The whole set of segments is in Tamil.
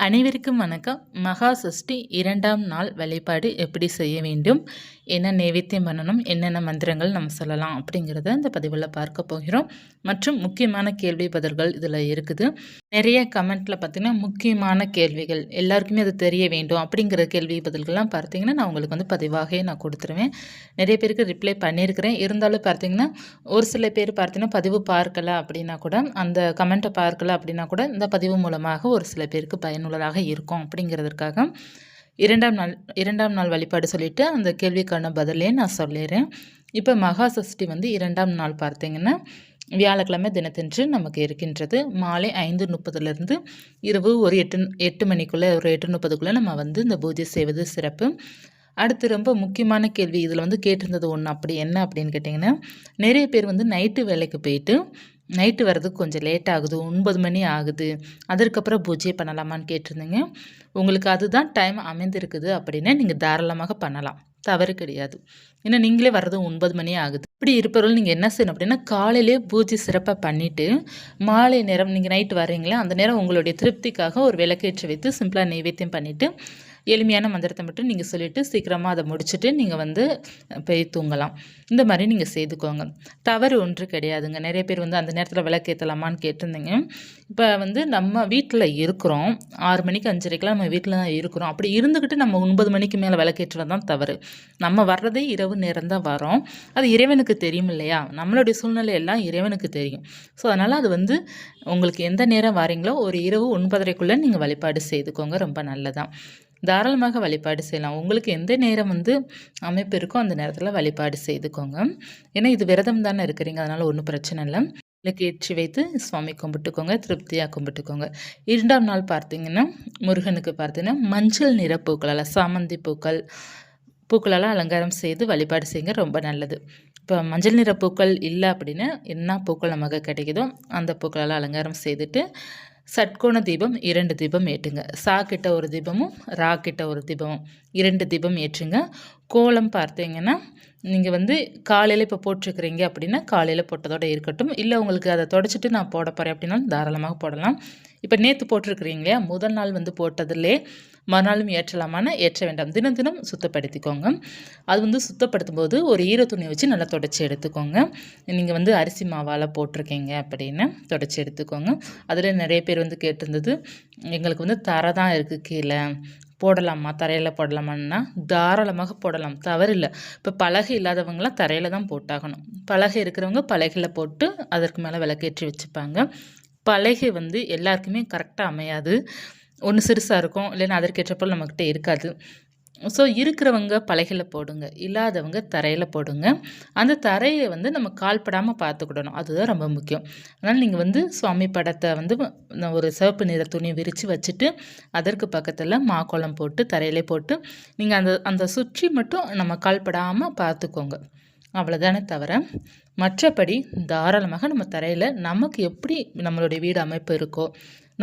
அனைவருக்கும் வணக்கம். மகா சஷ்டி 2ஆம் நாள் வழிபாடு எப்படி செய்ய வேண்டும், என்ன நைவேத்தியம் பண்ணணும், என்னென்ன மந்திரங்கள் நம்ம சொல்லலாம் அப்படிங்கிறத இந்த பதிவில் பார்க்க போகிறோம். மற்றும் முக்கியமான கேள்வி பதில்கள் இதில் இருக்குது. நிறைய கமெண்ட்டில் பார்த்தீங்கன்னா முக்கியமான கேள்விகள் எல்லாருக்குமே அது தெரிய வேண்டும் அப்படிங்கிற கேள்வி பதில்கள்லாம் பார்த்தீங்கன்னா நான் உங்களுக்கு வந்து பதிவாகவே நான் கொடுத்துருவேன். நிறைய பேருக்கு ரிப்ளை பண்ணியிருக்கிறேன். இருந்தாலும் பார்த்தீங்கன்னா ஒரு சில பேர் பார்த்தீங்கன்னா பதிவு பார்க்கல அப்படின்னா கூட, அந்த கமெண்ட்டை பார்க்கல அப்படின்னா கூட இந்த பதிவு மூலமாக ஒரு சில பேருக்கு பயனுள்ளதாக இருக்கும் அப்படிங்கிறதுக்காக 2ஆம் நாள் வழிபாடு சொல்லிவிட்டு அந்த கேள்விக்கான பதிலே நான் சொல்லிடுறேன். இப்போ மகா சஷ்டி வந்து 2ஆம் நாள் பார்த்தீங்கன்னா வியாழக்கிழமை தினத்தன்று நமக்கு இருக்கின்றது. மாலை 5:30 இரவு ஒரு 8 மணிக்குள்ளே, ஒரு 8:30க்குள்ளே நம்ம வந்து இந்த பூஜை செய்வது சிறப்பு. அடுத்து ரொம்ப முக்கியமான கேள்வி இதில் வந்து கேட்டிருந்தது ஒன்று, அப்படி என்ன அப்படின்னு கேட்டிங்கன்னா, நிறைய பேர் வந்து நைட்டு வேலைக்கு போயிட்டு நைட்டு வர்றதுக்கு கொஞ்சம் லேட் ஆகுது, 9 மணி ஆகுது, அதற்கப்புறம் பூஜை பண்ணலாமான்னு கேட்டிருந்தீங்க. உங்களுக்கு அதுதான் டைம் அமைந்திருக்குது அப்படின்னா நீங்கள் தாராளமாக பண்ணலாம், தவறு கிடையாது. ஏன்னா நீங்களே வர்றது 9 மணி ஆகுது. இப்படி இருப்பவர்கள் நீங்கள் என்ன செய்யணும் அப்படின்னா, காலையிலே பூஜை சிறப்பாக பண்ணிவிட்டு மாலை நேரம் நீங்கள் நைட்டு வர்றீங்களா அந்த நேரம் உங்களுடைய திருப்திக்காக ஒரு விளக்கேற்றி வைத்து சிம்பிளாக நைவேத்தியம் பண்ணிவிட்டு எளிமையான மந்திரத்தை மட்டும் நீங்கள் சொல்லிவிட்டு சீக்கிரமாக அதை முடிச்சுட்டு நீங்கள் வந்து போய் தூங்கலாம். இந்த மாதிரி நீங்கள் செய்துக்கோங்க, தவறு ஒன்று கிடையாதுங்க. நிறைய பேர் வந்து அந்த நேரத்தில் விளக்கேற்றலாமான்னு கேட்டிருந்தீங்க. இப்போ வந்து நம்ம வீட்டில் இருக்கிறோம், 6 மணிக்கு 5:30க்கெலாம் நம்ம வீட்டில் தான் இருக்கிறோம். அப்படி இருந்துக்கிட்டு நம்ம 9 மணிக்கு மேலே விளக்கேற்றுறது தான் தவறு. நம்ம வர்றதே இரவு நேரம் தான் வரோம். அது இறைவனுக்கு தெரியும் இல்லையா? நம்மளுடைய சூழ்நிலை எல்லாம் இறைவனுக்கு தெரியும். ஸோ அதனால் அது வந்து உங்களுக்கு எந்த நேரம் வாரீங்களோ ஒரு இரவு 9:30க்குள்ளே நீங்கள் வழிபாடு செய்துக்கோங்க, ரொம்ப நல்லதான். தாராளமாக வழிபாடு செய்யலாம். உங்களுக்கு எந்த நேரம் வந்து அமைப்பு இருக்கோ அந்த நேரத்தில் வழிபாடு செய்துக்கோங்க. ஏன்னா இது விரதம் தானே இருக்கிறீங்க, அதனால் ஒன்றும் பிரச்சனை இல்லை. விளக்கு ஏற்றி வைத்து சுவாமி கும்பிட்டுக்கோங்க, திருப்தியாக கும்பிட்டுக்கோங்க. 2ஆம் நாள் பார்த்தீங்கன்னா முருகனுக்கு பார்த்தீங்கன்னா மஞ்சள் நிற பூக்களால், சாமந்தி பூக்களால் அலங்காரம் செய்து வழிபாடு செய்யுங்க, ரொம்ப நல்லது. இப்போ மஞ்சள் நிற பூக்கள் இல்லை அப்படின்னா என்ன பூக்கள் நமக்கு கிடைக்குதோ அந்த பூக்களால் அலங்காரம் செய்துட்டு சட்கோண தீபம் 2 தீபம் ஏற்றுங்க. சா கிட்ட ஒரு தீபமும் ரா கிட்ட ஒரு தீபமும் 2 தீபம் ஏற்றுங்க. கோலம் பார்த்தீங்கன்னா நீங்கள் வந்து காலையில் இப்போ போட்டிருக்கிறீங்க அப்படின்னா காலையில் போட்டதோடு இருக்கட்டும். இல்லை உங்களுக்கு அதை தொடச்சிட்டு நான் போட போகிறேன் அப்படின்னாலும் தாராளமாக போடலாம். இப்போ நேற்று போட்டிருக்கிறீங்க, முதல் நாள் வந்து போட்டதில்லே மறுநாளும் ஏற்றலாமான்னு ஏற்ற வேண்டாம். தினம் தினம் சுத்தப்படுத்திக்கோங்க. அது வந்து சுத்தப்படுத்தும் போது ஒரு ஈர துணியை வச்சு நல்லா தொடச்சி எடுத்துக்கோங்க. நீங்கள் வந்து அரிசி மாவால் போட்டிருக்கீங்க அப்படின்னு தொடச்சி எடுத்துக்கோங்க. அதில் நிறைய பேர் வந்து கேட்டிருந்தது, எங்களுக்கு வந்து தரை தான் இருக்குது, கீழே போடலாமா, தரையில் போடலாமான்னா தாராளமாக போடலாம், தவறில்லை. இப்போ பலகை இல்லாதவங்களாம் தரையில் தான் போட்டாகணும். பலகை இருக்கிறவங்க பலகையில் போட்டு அதற்கு மேலே விளக்கேற்றி வச்சுப்பாங்க. பலகை வந்து எல்லாருக்குமே கரெக்டாக அமையாது, ஒன்று சிறுசாக இருக்கும், இல்லைன்னா அதற்கேற்றப்போல் நம்மக்கிட்ட இருக்காது. ஸோ இருக்கிறவங்க பலகையில் போடுங்க, இல்லாதவங்க தரையில் போடுங்க. அந்த தரையை வந்து நம்ம கால்படாமல் பார்த்துக்கிடணும், அதுதான் ரொம்ப முக்கியம். அதனால் நீங்கள் வந்து சுவாமி படத்தை வந்து ஒரு சிவப்பு நிற துணி விரித்து வச்சுட்டு அதற்கு பக்கத்தில் மாக்கோலம் போட்டு தரையிலே போட்டு நீங்கள் அந்த சுற்றி மட்டும் நம்ம கால்படாமல் பார்த்துக்கோங்க, அவ்வளோதானே தவிர மற்றபடி தாராளமாக நம்ம தரையில் நமக்கு எப்படி நம்மளுடைய வீடு அமைப்பு இருக்கோ,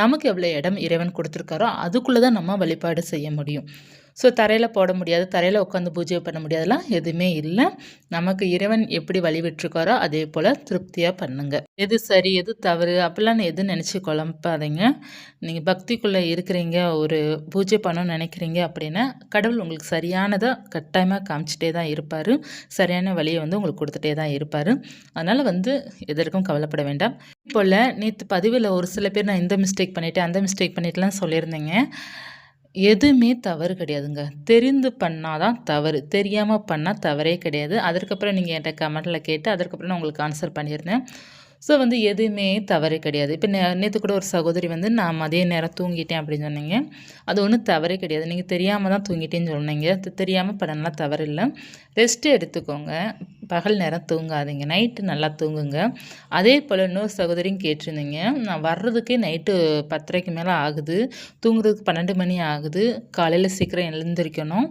நமக்கு எவ்வளோ இடம் இறைவன் கொடுத்துருக்காரோ அதுக்குள்ளே தான் நம்ம வழிபாடு செய்ய முடியும். ஸோ தரையில் போட முடியாது, தரையில் உட்காந்து பூஜை பண்ண முடியாதெல்லாம் எதுவுமே இல்லை. நமக்கு இறைவன் எப்படி வழி விட்டுருக்காரோ அதே போல் திருப்தியாக பண்ணுங்க. எது சரி எது தவறு அப்படிலாம் எது நினச்சி குழம்பாதீங்க. நீங்கள் பக்திக்குள்ளே இருக்கிறீங்க, ஒரு பூஜை பண்ணணும்னு நினைக்கிறீங்க அப்படின்னா கடவுள் உங்களுக்கு சரியானதை கட்டாயமாக காமிச்சிட்டே தான் இருப்பார், சரியான வழியை வந்து உங்களுக்கு கொடுத்துட்டே தான் இருப்பார். அதனால் வந்து எதற்கும் கவலைப்பட வேண்டாம். இப்போல் நேற்று பதிவில் ஒரு சில பேர் நான் இந்த மிஸ்டேக் பண்ணிவிட்டேன் அந்த மிஸ்டேக் பண்ணிட்டுலாம் சொல்லியிருந்தேங்க. எதுவுமே தவறு கிடையாதுங்க. தெரிந்து பண்ணால் தான் தவறு, தெரியாமல் பண்ணால் தவறே கிடையாது. அதற்கப்புறம் நீங்கள் என்கிட்ட கமெண்ட்டில் கேட்டு அதற்கப்புறம் நான் உங்களுக்கு ஆன்சர் பண்ணியிருந்தேன். ஸோ வந்து எதுவுமே தவறு கிடையாது. இப்போ நேற்று கூட ஒரு சகோதரி வந்து நான் மதிய நேரம் தூங்கிட்டேன் அப்படின்னு சொன்னீங்க. அது ஒன்றும் தவறே கிடையாது. நீங்கள் தெரியாமல் தான் தூங்கிட்டேன்னு சொன்னீங்க. தெரியாமல் பண்ணலாம் தவறு இல்லை. ரெஸ்ட்டு எடுத்துக்கோங்க, பகல் நேரம் தூங்காதீங்க, நைட்டு நல்லா தூங்குங்க. அதே போல் இன்னொரு சகோதரியும் கேட்டிருந்தீங்க, நான் வர்றதுக்கே நைட்டு 10:30க்கு மேலே ஆகுது, தூங்குறதுக்கு 12 மணி ஆகுது, காலையில் சீக்கிரம் எழுந்திரிக்கணும்,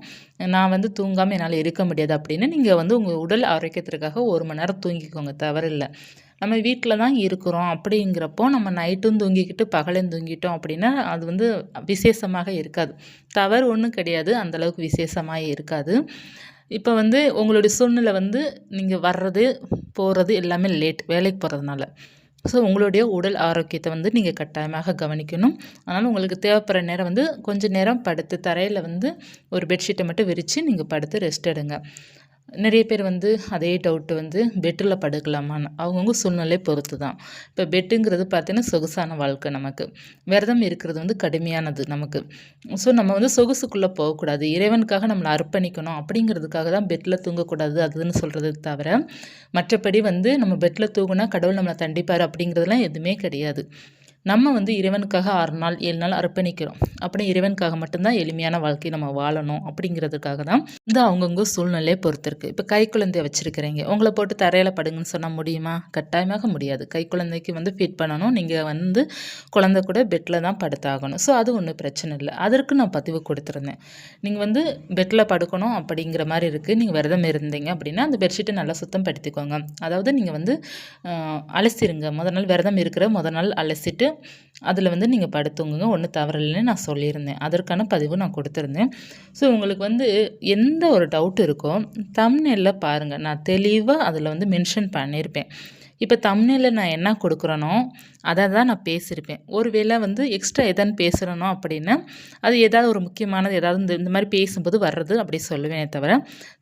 நான் வந்து தூங்காமல் என்னால் இருக்க முடியாது அப்படின்னு. நீங்கள் வந்து உங்கள் உடல் ஆரோக்கியத்திற்காக 1 மணி நேரம் தூங்கிக்கோங்க, தவறில்லை. நம்ம வீட்டில் தான் இருக்கிறோம் அப்படிங்கிறப்போ நம்ம நைட்டும் தூங்கிக்கிட்டு பகலும் தூங்கிட்டோம் அப்படின்னா அது வந்து விசேஷமாக இருக்காது, தவறு ஒன்றும் கிடையாது, அந்தளவுக்கு விசேஷமாக இருக்காது. இப்போ வந்து உங்களுடைய சூழ்நிலை வந்து நீங்கள் வர்றது போகிறது எல்லாமே லேட், வேலைக்கு போகிறதுனால. ஸோ உங்களுடைய உடல் ஆரோக்கியத்தை வந்து நீங்கள் கட்டாயமாக கவனிக்கணும். அதனால் உங்களுக்கு தேவைப்படுற நேரம் வந்து கொஞ்சம் நேரம் படுத்து தரையில் வந்து ஒரு பெட்ஷீட்டை மட்டும் விரித்து நீங்கள் படுத்து ரெஸ்ட் எடுங்க. நிறைய பேர் வந்து அதே டவுட்டு வந்து பெட்டில் படுக்கலாமான்னு அவங்கவுங்க சூழ்நிலை பொறுத்து தான். இப்போ பெட்டுங்கிறது பார்த்தீங்கன்னா சொகுசான வாழ்க்கை நமக்கு. விரதம் இருக்கிறது வந்து கடுமையானது நமக்கு. ஸோ நம்ம வந்து சொகுசுக்குள்ளே போகக்கூடாது. இறைவனுக்காக நம்மளை அர்ப்பணிக்கணும் அப்படிங்கிறதுக்காக தான் பெட்டில் தூங்கக்கூடாது அதுன்னு சொல்கிறது தவிர, மற்றபடி வந்து நம்ம பெட்டில் தூங்குனா கடவுள் நம்மளை தண்டிப்பார் அப்படிங்கிறதுலாம் எதுவுமே கிடையாது. நம்ம வந்து இறைவனுக்காக 6 நாள் 7 நாள் அர்ப்பணிக்கிறோம். அப்படி இறைவனுக்காக மட்டும்தான் எளிமையான வாழ்க்கையை நம்ம வாழணும் அப்படிங்கிறதுக்காக தான் இது அவங்கவுங்க சூழ்நிலையை பொறுத்து இருக்குது. இப்போ கைக்குழந்தைய வச்சுருக்கிறீங்க, உங்களை போட்டு தரையில் படுங்கன்னு சொன்னால் முடியுமா? கட்டாயமாக முடியாது. கைக்குழந்தைக்கு வந்து ஃபீட் பண்ணணும். நீங்கள் வந்து குழந்தை கூட பெட்டில் தான் படுத்தாகணும். ஸோ அது ஒன்றும் பிரச்சனை இல்லை. அதற்கு நான் பதிவு கொடுத்துருந்தேன். நீங்கள் வந்து பெட்டில் படுக்கணும் அப்படிங்கிற மாதிரி இருக்குது. நீங்கள் விரதம் இருந்தீங்க அப்படின்னா அந்த பெட்ஷீட்டை நல்லா சுத்தம் படுத்திக்கோங்க. அதாவது நீங்கள் வந்து அலசிடுங்க. முதல் நாள் விரதம் இருக்கிற முதல் நாள் அலசிட்டு அதில் வந்து நீங்கள் படுத்துங்க. ஒன்றும் தவறில்லைன்னு நான் சொல்லியிருந்தேன். அதற்கான பதிவு நான் கொடுத்துருந்தேன். ஸோ உங்களுக்கு வந்து எந்த ஒரு டவுட் இருக்கோ தம்ப்நெயிலில் பாருங்கள். நான் தெளிவாக அதில் வந்து மென்ஷன் பண்ணியிருப்பேன். இப்போ தம்ப்நெயிலில் நான் என்ன கொடுக்குறேனோ அதை தான் நான் பேசியிருப்பேன். ஒரு வேளை வந்து எக்ஸ்ட்ரா எதான்னு பேசுகிறனோ அப்படின்னா அது ஏதாவது ஒரு முக்கியமானது ஏதாவது இந்த மாதிரி பேசும்போது வர்றது அப்படி சொல்லுவேனே தவிர,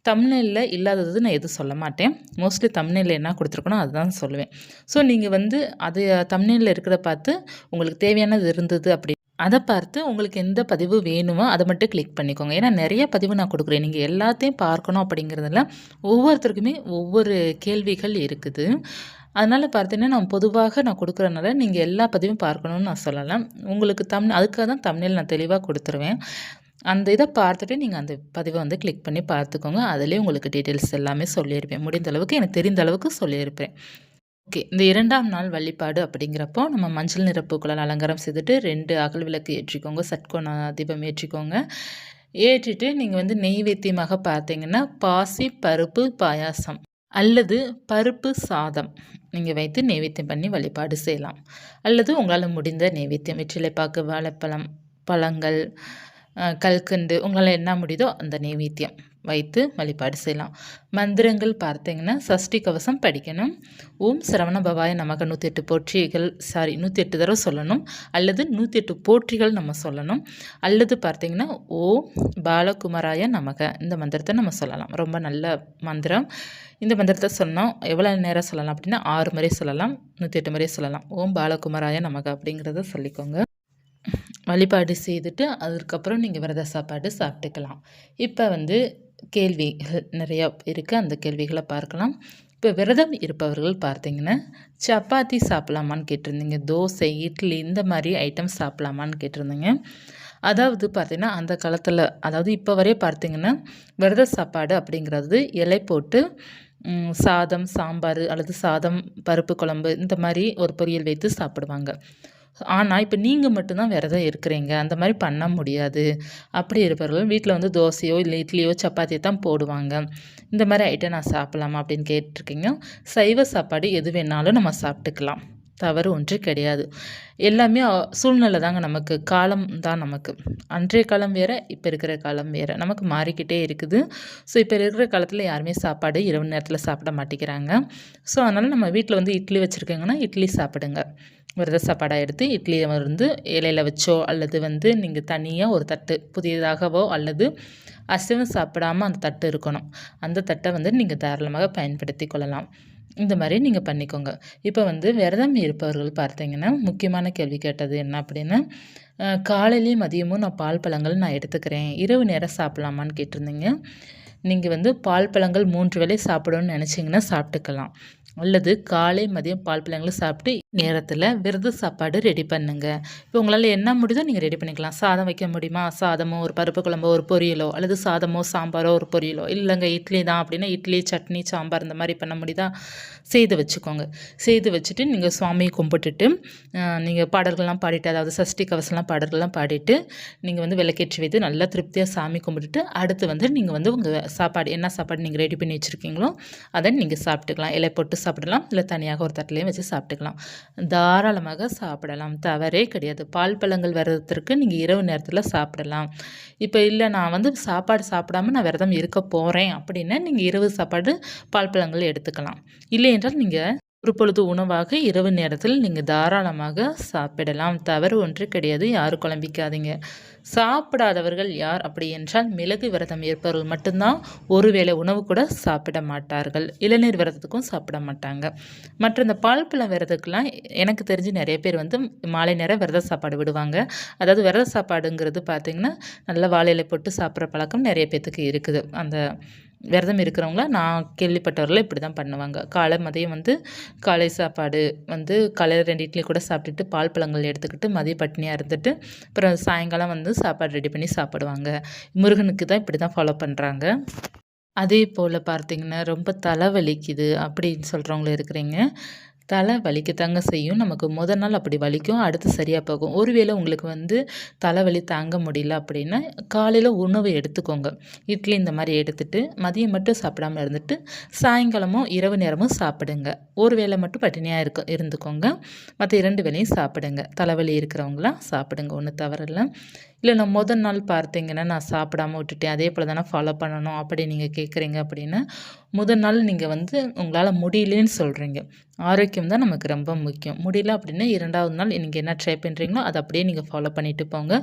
தம்ப்நெயிலில் இல்லாதது நான் எதுவும் சொல்ல மாட்டேன். மோஸ்ட்லி தம்ப்நெயிலில் என்ன கொடுத்துருக்கனோ அதுதான் சொல்லுவேன். ஸோ நீங்கள் வந்து அது தம்ப்நெயிலில் இருக்கிறத பார்த்து உங்களுக்கு தேவையானது இருந்தது அப்படி அதை பார்த்து உங்களுக்கு எந்த பதிவு வேணுமோ அதை மட்டும் கிளிக் பண்ணிக்கோங்க. ஏன்னா நிறைய பதிவு நான் கொடுக்குறேன். நீங்கள் எல்லாத்தையும் பார்க்கணும் அப்படிங்கிறதுல ஒவ்வொருத்தருக்குமே ஒவ்வொரு கேள்விகள் இருக்குது. அதனால் பார்த்தீங்கன்னா நான் பொதுவாக நான் கொடுக்குறனால நீங்கள் எல்லா பதிவும் பார்க்கணுன்னு நான் சொல்லலை. உங்களுக்கு அதுக்காக தான் தம்ப்நெயில் நான் தெளிவாக கொடுத்துருவேன். அந்த இதை பார்த்துட்டு நீங்கள் அந்த பதிவை வந்து கிளிக் பண்ணி பார்த்துக்கோங்க. அதிலே உங்களுக்கு டீட்டெயில்ஸ் எல்லாமே சொல்லியிருப்பேன். முடிந்த அளவுக்கு எனக்கு தெரிந்த அளவுக்கு சொல்லியிருப்பேன். ஓகே. இந்த 2ஆம் நாள் வழிபாடு அப்படிங்கிறப்போ நம்ம மஞ்சள் நிற பூக்களால் அலங்காரம் செய்துட்டு 2 அகல் விளக்கு ஏற்றிக்கோங்க. சட்கோண தீபம் ஏற்றிக்கோங்க. ஏற்றிட்டு நீங்கள் வந்து நெய்வேத்தியமாக பார்த்தீங்கன்னா பாசி பருப்பு பாயாசம் அல்லது பருப்பு சாதம் நீங்கள் வைத்து நெய்வேத்தியம் பண்ணி வழிபாடு செய்யலாம். அல்லது உங்களால் முடிந்த நெய்வேத்தியம் வெற்றிலைப்பாக்கு, வாழைப்பழம், பழங்கள், கல்கண்டு உங்களால் என்ன முடியுதோ அந்த நெய்வேத்தியம் வைத்து வழிபாடு செய்யலாம். மந்திரங்கள் பார்த்தீங்கன்னா சஷ்டி கவசம் படிக்கணும். ஓம் சரவண பவாய நமக 108 போற்றிகள் 108 தடவை சொல்லணும். அல்லது 108 போற்றிகள் நம்ம சொல்லணும். அல்லது பார்த்தீங்கன்னா ஓம் பாலகுமாராய நமக இந்த மந்திரத்தை நம்ம சொல்லலாம். ரொம்ப நல்ல மந்திரம். இந்த மந்திரத்தை சொன்னோம் எவ்வளோ நேரம் சொல்லலாம் அப்படின்னா 6 முறை சொல்லலாம், 108 முறை சொல்லலாம். ஓம் பாலகுமாராய நமக அப்படிங்கிறத சொல்லிக்கோங்க. வழிபாடு செய்துட்டு அதுக்கப்புறம் நீங்கள் விரத சாப்பாடு சாப்பிட்டுக்கலாம். இப்போ வந்து கேள்விகள் நிறையா இருக்குது. அந்த கேள்விகளை பார்க்கலாம். இப்போ விரதம் இருப்பவர்கள் பார்த்தீங்கன்னா சப்பாத்தி சாப்பிட்லாமான்னு கேட்டிருந்தீங்க. தோசை, இட்லி இந்த மாதிரி ஐட்டம் சாப்பிட்லாமான்னு கேட்டிருந்தீங்க. அதாவது பார்த்திங்கன்னா அந்த காலத்தில் அதாவது இப்போ வரைய பார்த்திங்கன்னா விரத சாப்பாடு அப்படிங்கிறது இலை போட்டு சாதம், சாம்பார் அல்லது சாதம், பருப்பு குழம்பு இந்த மாதிரி ஒரு பொரியல் வைத்து சாப்பிடுவாங்க. ஆனால் இப்போ நீங்கள் மட்டும்தான் விரதம் இருக்கிறீங்க, அந்த மாதிரி பண்ண முடியாது. அப்படி இருப்பவர்கள் வீட்டில் வந்து தோசையோ இல்லை இட்லியோ சப்பாத்தியோ தான் போடுவாங்க. இந்த மாதிரி ஐட்டம் நான் சாப்பிட்லாமா அப்படின்னு கேட்டிருக்கீங்க. சைவ சாப்பாடு எது வேணாலும் நம்ம சாப்பிட்டுக்கலாம். தவறு ஒன்று கிடையாது. எல்லாமே சூழ்நிலை தாங்க நமக்கு. காலம் தான் நமக்கு. அன்றைய காலம் வேறு, இப்போ இருக்கிற காலம் வேறு. நமக்கு மாறிக்கிட்டே இருக்குது. ஸோ இப்போ இருக்கிற காலத்தில் யாருமே சாப்பாடு இரவு நேரத்தில் சாப்பிட மாட்டேங்கிறாங்க. ஸோ அதனால் நம்ம வீட்டில் வந்து இட்லி வச்சுருக்கீங்கன்னா இட்லி சாப்பிடுங்க. விரத சாப்பாடாக எடுத்து இட்லியை வந்து இலையில் வச்சோ அல்லது வந்து நீங்கள் தனியாக ஒரு தட்டு புதியதாகவோ அல்லது அசைவம் சாப்பிடாமல் அந்த தட்டு இருக்கணும். அந்த தட்டை வந்து நீங்கள் தாராளமாக பயன்படுத்தி கொள்ளலாம். இந்த மாதிரி நீங்கள் பண்ணிக்கோங்க. இப்போ வந்து விரதம் இருப்பவர்கள் பார்த்தீங்கன்னா முக்கியமான கேள்வி கேட்டது என்ன அப்படின்னா, காலையிலேயும் மதியமும் நான் பால் பழங்கள் நான் எடுத்துக்கிறேன், இரவு நேரம் சாப்பிட்லாமான்னு கேட்டிருந்தீங்க. நீங்கள் வந்து பால் பழங்கள் 3 வேளை சாப்பிடணும்னு நினச்சிங்கன்னா சாப்பிட்டுக்கலாம். அல்லது காலை மதியம் பால் பழங்களும் சாப்பிட்டு நேரத்தில் விரத சாப்பாடு ரெடி பண்ணுங்க. இப்போ உங்களால் என்ன முடியுதோ நீங்கள் ரெடி பண்ணிக்கலாம். சாதம் வைக்க முடியுமா? சாதமோ ஒரு பருப்பு குழம்போ ஒரு பொரியலோ அல்லது சாதமோ சாம்பாரோ ஒரு பொரியலோ, இல்லைங்க இட்லி தான் அப்படின்னா இட்லி, சட்னி, சாம்பார் இந்த மாதிரி பண்ண முடியுதா? செய்து வச்சுக்கோங்க. செய்து வச்சுட்டு நீங்கள் சுவாமியை கும்பிட்டுட்டு நீங்கள் பாடல்கள்லாம் பாடிட்டு, அதாவது சஷ்டி கவசம்லாம் பாடல்கள்லாம் பாடிட்டு நீங்கள் வந்து விளக்கேற்றி வைத்து நல்லா திருப்தியாக சாமி கும்பிட்டுட்டு அடுத்து வந்து நீங்கள் வந்து உங்கள் சாப்பாடு என்ன சாப்பாடு நீங்கள் ரெடி பண்ணி வச்சுருக்கீங்களோ அதை நீங்கள் சாப்பிட்டுக்கலாம். இலை போட்டு சாப்பிடலாம், இல்லை தனியாக ஒரு தட்டிலையும் வச்சு சாப்பிட்டுக்கலாம். தாராளமாக சாப்பிடலாம், தவறே கிடையாது. பால் பழங்கள் விரதத்திற்கு நீங்கள் இரவு நேரத்தில் சாப்பிடலாம். இப்போ இல்லை நான் வந்து சாப்பாடு சாப்பிடாம நான் விரதம் இருக்க போகிறேன் அப்படின்னா நீங்கள் இரவு சாப்பாடு பால் பழங்கள் எடுத்துக்கலாம். இல்லை என்றால் நீங்கள் ஒரு பொழுது உணவாக இரவு நேரத்தில் நீங்கள் தாராளமாக சாப்பிடலாம். தவறு ஒன்று கிடையாது. யாரும் குழம்பிக்காதீங்க. சாப்பிடாதவர்கள் யார் அப்படி என்றால் மிளகு விரதம் இருப்பவர்கள் மட்டும்தான் ஒரு வேளை உணவு கூட சாப்பிட மாட்டார்கள். இளநீர் விரதத்துக்கும் சாப்பிட மாட்டாங்க. மற்ற இந்த பால் பழம் விரதத்துக்கெலாம் எனக்கு தெரிஞ்சு நிறைய பேர் வந்து மாலை நேரம் விரத சாப்பாடு விடுவாங்க. அதாவது விரத சாப்பாடுங்கிறது பார்த்திங்கன்னா நல்லா வாழை இலை போட்டு சாப்பிட்ற பழக்கம் நிறைய பேத்துக்கு இருக்குது. அந்த விரதம் இருக்கிறவங்கள நான் கேள்விப்பட்டவர்கள இப்படி தான் பண்ணுவாங்க. காலை மதியம் வந்து காலை சாப்பாடு வந்து காலையில் 2 இட்லி கூட சாப்பிட்டுட்டு பால் பழங்கள் எடுத்துக்கிட்டு மதியம் பட்னியாக இருந்துட்டு அப்புறம் சாயங்காலம் வந்து சாப்பாடு ரெடி பண்ணி சாப்பிடுவாங்க. முருகனுக்கு தான் இப்படி தான் ஃபாலோ பண்ணுறாங்க. அதே போல் பார்த்தீங்கன்னா ரொம்ப தலை வலிக்குது அப்படின்னு சொல்கிறவங்களும் இருக்கிறீங்க. தலை வலிக்கத்தாங்க செய்யும். நமக்கு முதல் நாள் அப்படி வலிக்கும். அடுத்து சரியாக போகும். ஒருவேளை உங்களுக்கு வந்து தலைவலி தாங்க முடியல அப்படின்னா காலையில் உணவு எடுத்துக்கோங்க. இட்லி இந்த மாதிரி எடுத்துட்டு மதியம் மட்டும் சாப்பிடாம இருந்துட்டு சாயங்காலமும் இரவு நேரமும் சாப்பிடுங்க. ஒரு வேளை மட்டும் பட்டினியாக இருந்துக்கோங்க. மற்ற 2 வேளையும் சாப்பிடுங்க. தலைவலி இருக்கிறவங்களாம் சாப்பிடுங்க. ஒன்றும் தவறில்லை. இல்லை நான் முதல் நாள் பார்த்தீங்கன்னா நான் சாப்பிடாம விட்டுட்டேன். அதே போல் தானே ஃபாலோ பண்ணணும் அப்படி நீங்கள் கேட்குறீங்க அப்படின்னா முதல் நாள் நீங்கள் வந்து உங்களால் முடியலேன்னு சொல்கிறீங்க. ஆரோக்கியம் தான் நமக்கு ரொம்ப முக்கியம். முடியல அப்படின்னா 2வது நாள் நீங்கள் என்ன ட்ரை பண்ணுறீங்களோ அதை அப்படியே நீங்கள் ஃபாலோ பண்ணிட்டு போங்க.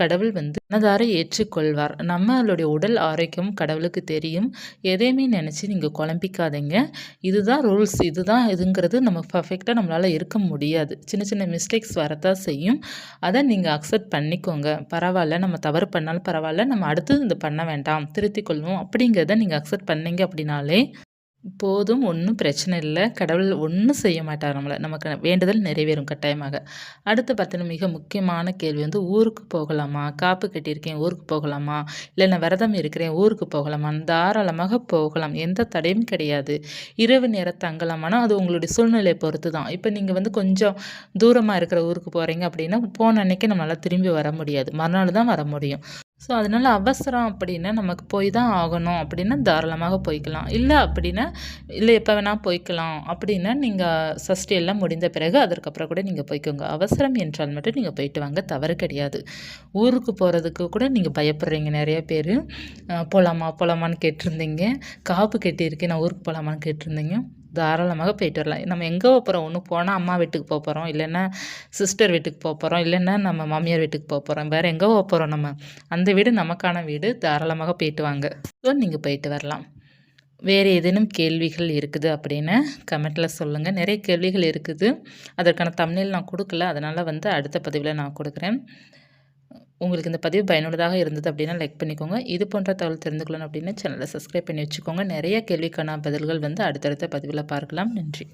கடவுள் வந்து மனதார ஏற்றுக்கொள்வார். நம்மளுடைய உடல் ஆரோக்கியம் கடவுளுக்கு தெரியும். எதையுமே நினச்சி நீங்கள் குழம்பிக்காதீங்க. இதுதான் ரூல்ஸ், இதுதான் இதுங்கிறது நம்ம பர்ஃபெக்டாக நம்மளால் இருக்க முடியாது. சின்ன சின்ன மிஸ்டேக்ஸ் வரத்தான் செய்யும். அதை நீங்கள் அக்செப்ட் பண்ணிக்கோங்க. பரவாயில்ல, நம்ம தவறு பண்ணாலும் பரவாயில்ல, நம்ம அடுத்து இது பண்ண வேண்டாம், திருத்திக் கொள்வோம் அப்படிங்கிறத நீங்கள் அக்செப்ட் பண்ணீங்க அப்படின்னாலே போதும். ஒன்றும் பிரச்சனை இல்லை. கடவுள் ஒன்றும் செய்ய மாட்டார் நம்மளை. நமக்கு வேண்டுதல் நிறைவேறும் கட்டாயமாக. அடுத்து பார்த்தீங்கன்னா மிக முக்கியமான கேள்வி வந்து ஊருக்கு போகலாமா? காப்பு கட்டியிருக்கேன் ஊருக்கு போகலாமா? இல்லை நான் விரதம் இருக்கிறேன் ஊருக்கு போகலாமான்னு தாராளமாக போகலாம். எந்த தடையும் கிடையாது. இரவு நேரம் தங்கலாமான்னா அது உங்களுடைய சூழ்நிலையை பொறுத்து தான். இப்போ நீங்கள் வந்து கொஞ்சம் தூரமாக இருக்கிற ஊருக்கு போகிறீங்க அப்படின்னா போன அன்னைக்கு நம்மளால் திரும்பி வர முடியாது. மறுநாள் தான் வர முடியும். ஸோ அதனால் அவசரம் அப்படின்னா நமக்கு போய் தான் ஆகணும் அப்படின்னா தாராளமாக போய்க்கலாம். இல்லை அப்படின்னா இல்லை எப்போ வேணால் போய்க்கலாம் அப்படின்னா நீங்கள் சஷ்டி எல்லாம் முடிந்த பிறகு அதற்கப்புறம் கூட நீங்கள் போய்க்கோங்க. அவசரம் என்றால் மட்டும் நீங்கள் போயிட்டு வாங்க, தவறு கிடையாது. ஊருக்கு போகிறதுக்கு கூட நீங்கள் பயப்படுறீங்க நிறைய பேர். போகலாமான்னு கேட்டிருந்தீங்க. காப்பு கட்டியிருக்கேன் நான் ஊருக்கு போகலாமான்னு கேட்டிருந்தீங்க. தாராளமாக போயிட்டு வரலாம். நம்ம எங்கே போகிறோம்? ஒன்று போனால் அம்மா வீட்டுக்கு போகிறோம், இல்லைன்னா சிஸ்டர் வீட்டுக்கு போகிறோம், இல்லைன்னா நம்ம மாமியார் வீட்டுக்கு போகிறோம். வேறு எங்கே போகிறோம் நம்ம? அந்த வீடு நமக்கான வீடு. தாராளமாக போயிட்டு வாங்க. ஸோ நீங்கள் போயிட்டு வரலாம். வேறு ஏதேனும் கேள்விகள் இருக்குது அப்படின்னு கமெண்ட்டில் சொல்லுங்கள். நிறைய கேள்விகள் இருக்குது. அதற்கான தம்ப்நெயில் நான் கொடுக்கல. அதனால் வந்து அடுத்த பதிவில் நான் கொடுக்குறேன். உங்களுக்கு இந்த பதிவு பயனுள்ளதாக இருந்தது அப்படின்னா லைக் பண்ணிக்கோங்க. இது போன்ற தகவல் தெரிந்து கொள்ளணும் அப்படின்னா சேனலை சப்ஸ்கிரைப் பண்ணி வச்சுக்கோங்க. நிறைய கேள்விக்கான பதில்கள் வந்து அடுத்தடுத்த பதிவில் பார்க்கலாம். நன்றி.